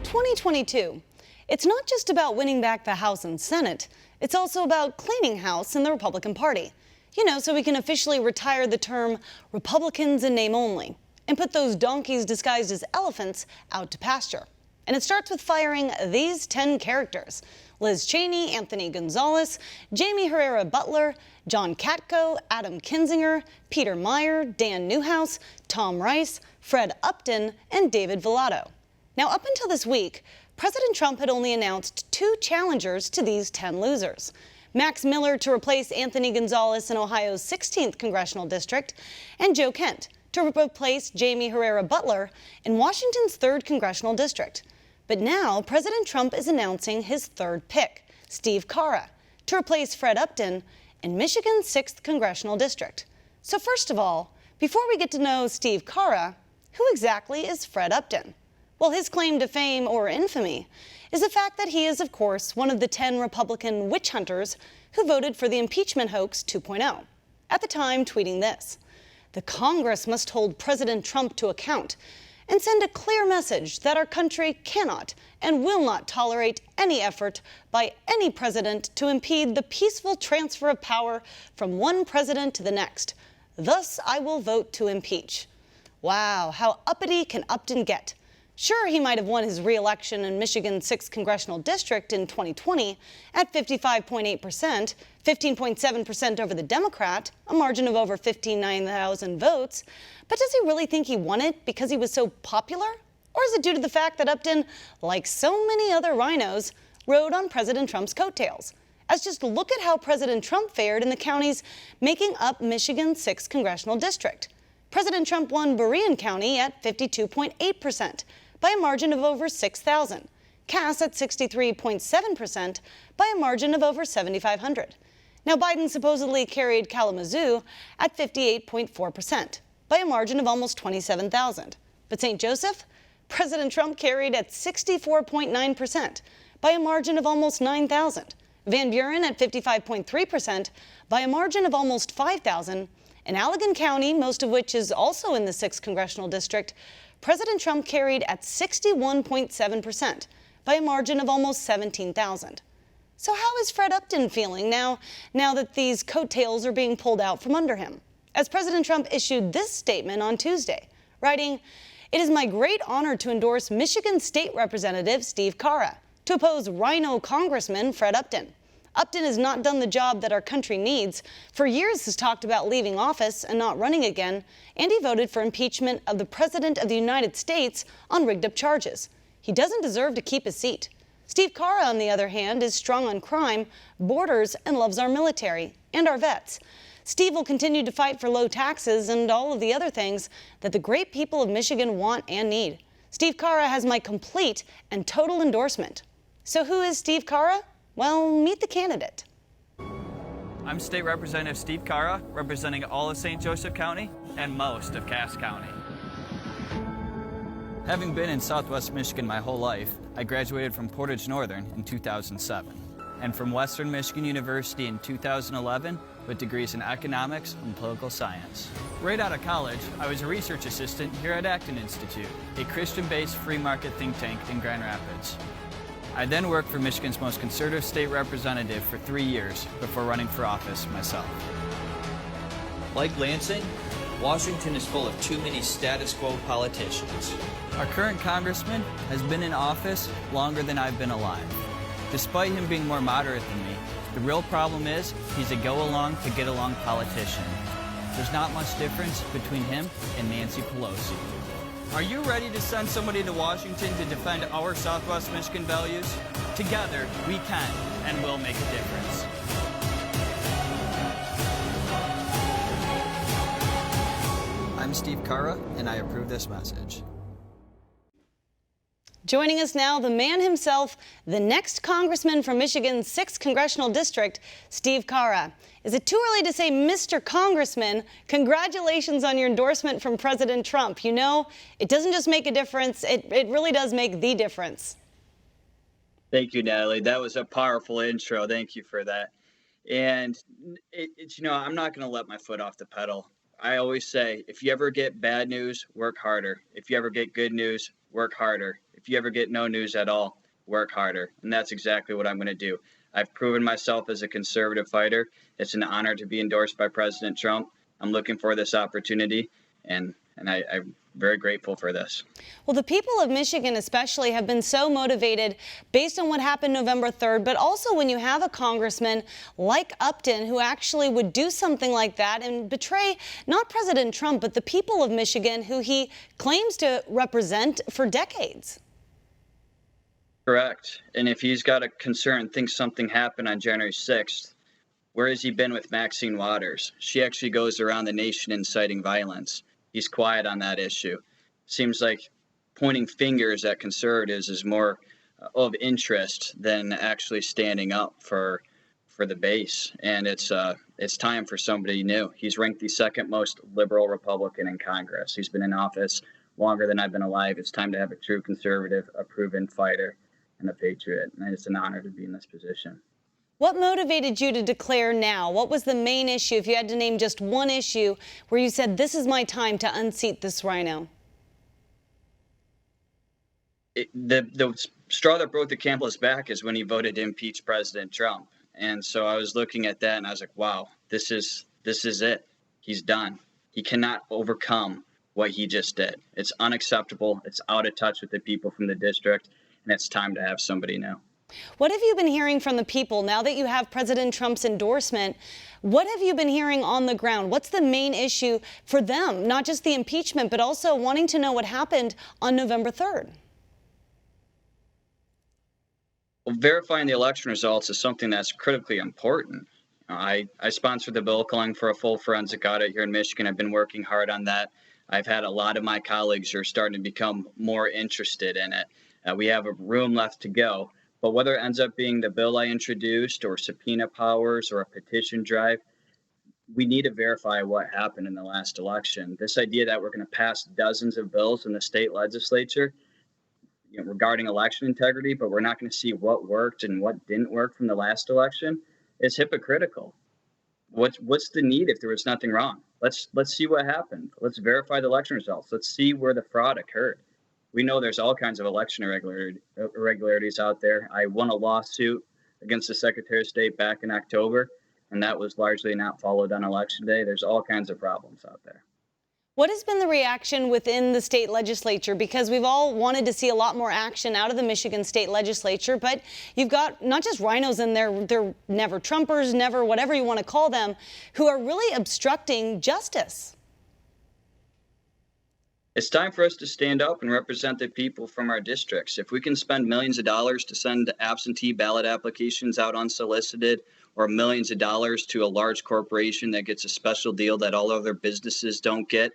2022. It's not just about winning back the House and Senate. It's also about cleaning house in the Republican Party. You know, so we can officially retire the term Republicans in name only and put those donkeys disguised as elephants out to pasture. And it starts with firing these 10 characters: Liz Cheney, Anthony Gonzalez, Jamie Herrera Butler, John Katko, Adam Kinzinger, Peter Meyer, Dan Newhouse, Tom Rice, Fred Upton, and David Villado. Now, up until this week, President Trump had only announced 2 challengers to these 10 losers: Max Miller to replace Anthony Gonzalez in Ohio's 16th congressional district, and Joe Kent to replace Jamie Herrera Butler in Washington's 3rd congressional district. But now, President Trump is announcing his 3rd pick, Steve Carra, to replace Fred Upton in Michigan's 6th congressional district. So first of all, before we get to know Steve Carra, who exactly is Fred Upton? Well, his claim to fame or infamy is the fact that he is, of course, one of the 10 Republican witch hunters who voted for the impeachment hoax 2.0. At the time, tweeting this: "The Congress must hold President Trump to account and send a clear message that our country cannot and will not tolerate any effort by any president to impede the peaceful transfer of power from one president to the next. Thus, I will vote to impeach." Wow, how uppity can Upton get? Sure, he might have won his re-election in Michigan's 6th congressional district in 2020 at 55.8%, 15.7% over the Democrat, a margin of over 59,000 votes. But does he really think he won it because he was so popular? Or is it due to the fact that Upton, like so many other rhinos, rode on President Trump's coattails? As just look at how President Trump fared in the counties making up Michigan's 6th congressional district. President Trump won Berrien County at 52.8%. by a margin of over 6,000, Cass at 63.7% by a margin of over 7,500. Now, Biden supposedly carried Kalamazoo at 58.4% by a margin of almost 27,000. But St. Joseph, President Trump carried at 64.9% by a margin of almost 9,000. Van Buren at 55.3% by a margin of almost 5,000. In Allegan County, most of which is also in the 6th congressional district, President Trump carried at 61.7% by a margin of almost 17,000. So how is Fred Upton feeling now that these coattails are being pulled out from under him? As President Trump issued this statement on Tuesday, writing, "It is my great honor to endorse Michigan State Representative Steve Carra to oppose Rhino Congressman Fred Upton. Upton has not done the job that our country needs. For years has talked about leaving office and not running again, and he voted for impeachment of the President of the United States on rigged-up charges. He doesn't deserve to keep his seat. Steve Carra, on the other hand, is strong on crime, borders, and loves our military and our vets. Steve will continue to fight for low taxes and all of the other things that the great people of Michigan want and need. Steve Carra has my complete and total endorsement." So who is Steve Carra? Well, meet the candidate. I'm State Representative Steve Carra, representing all of St. Joseph County and most of Cass County. Having been in Southwest Michigan my whole life, I graduated from Portage Northern in 2007 and from Western Michigan University in 2011 with degrees in economics and political science. Right out of college, I was a research assistant here at Acton Institute, a Christian-based free market think tank in Grand Rapids. I then worked for Michigan's most conservative state representative for 3 years before running for office myself. Like Lansing, Washington is full of too many status quo politicians. Our current congressman has been in office longer than I've been alive. Despite him being more moderate than me, the real problem is he's a go-along-to-get-along politician. There's not much difference between him and Nancy Pelosi. Are you ready to send somebody to Washington to defend our Southwest Michigan values? Together, we can and will make a difference. I'm Steve Carra, and I approve this message. Joining us now, the man himself, the next congressman from Michigan's 6th congressional district, Steve Carra. Is it too early to say Mr. Congressman? Congratulations on your endorsement from President Trump. You know, it doesn't just make a difference, it really does make the difference. Thank you, Natalie. That was a powerful intro. Thank you for that. And I'm not going to let my foot off the pedal. I always say, if you ever get bad news, work harder. If you ever get good news, work harder. If you ever get no news at all, work harder. And that's exactly what I'm going to do. I've proven myself as a conservative fighter. It's an honor to be endorsed by President Trump. I'm looking for this opportunity, and I'm very grateful for this. Well, the people of Michigan especially have been so motivated based on what happened November 3rd, but also when you have a congressman like Upton who actually would do something like that and betray not President Trump, but the people of Michigan who he claims to represent for decades. Correct. And if he's got a concern, thinks something happened on January 6th, where has he been with Maxine Waters? She actually goes around the nation inciting violence. He's quiet on that issue. Seems like pointing fingers at conservatives is more of interest than actually standing up for the base. And it's time for somebody new. He's ranked the second most liberal Republican in Congress. He's been in office longer than I've been alive. It's time to have a true conservative, a proven fighter, and a patriot. And it's an honor to be in this position. What motivated you to declare now? What was the main issue, if you had to name just one issue, where you said, this is my time to unseat this rhino? The straw that broke the camel's back is when he voted to impeach President Trump. And so I was looking at that and I was like, wow, this is it. He's done. He cannot overcome what he just did. It's unacceptable. It's out of touch with the people from the district, and it's time to have somebody new. What have you been hearing from the people now that you have President Trump's endorsement? What have you been hearing on the ground? What's the main issue for them? Not just the impeachment, but also wanting to know what happened on November 3rd. Well, verifying the election results is something that's critically important. I sponsored the bill calling for a full forensic audit here in Michigan. I've been working hard on that. I've had a lot of my colleagues who are starting to become more interested in it. We have a room left to go. But whether it ends up being the bill I introduced or subpoena powers or a petition drive, we need to verify what happened in the last election. This idea that we're going to pass dozens of bills in the state legislature regarding election integrity, but we're not going to see what worked and what didn't work from the last election is hypocritical. What's the need if there was nothing wrong? Let's see what happened. Let's verify the election results. Let's see where the fraud occurred. We know there's all kinds of election irregularities out there. I won a lawsuit against the Secretary of State back in October, and that was largely not followed on Election Day. There's all kinds of problems out there. What has been the reaction within the state legislature? Because we've all wanted to see a lot more action out of the Michigan state legislature, but you've got not just rhinos in there, they're never Trumpers, never whatever you want to call them, who are really obstructing justice. It's time for us to stand up and represent the people from our districts. If we can spend millions of dollars to send absentee ballot applications out unsolicited, or millions of dollars to a large corporation that gets a special deal that all other businesses don't get,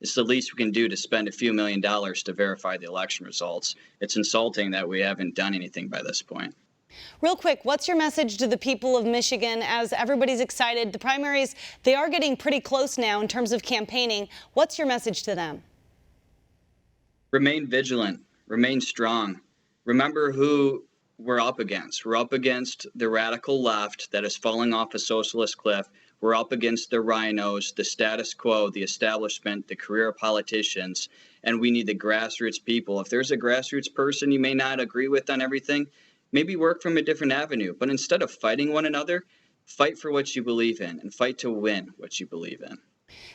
it's the least we can do to spend a few $1,000,000 to verify the election results. It's insulting that we haven't done anything by this point. Real quick, what's your message to the people of Michigan as everybody's excited? The primaries, they are getting pretty close now in terms of campaigning. What's your message to them? Remain vigilant, remain strong. Remember who we're up against. We're up against the radical left that is falling off a socialist cliff. We're up against the rhinos, the status quo, the establishment, the career politicians, and we need the grassroots people. If there's a grassroots person you may not agree with on everything, maybe work from a different avenue. But instead of fighting one another, fight for what you believe in and fight to win what you believe in.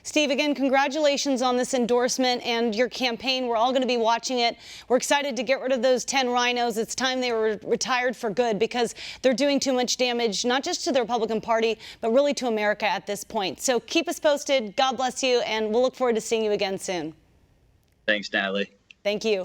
Steve, again, congratulations on this endorsement and your campaign. We're all going to be watching it. We're excited to get rid of those 10 rhinos. It's time they were retired for good because they're doing too much damage, not just to the Republican Party, but really to America at this point. So keep us posted. God bless you, and we'll look forward to seeing you again soon. Thanks, Natalie. Thank you.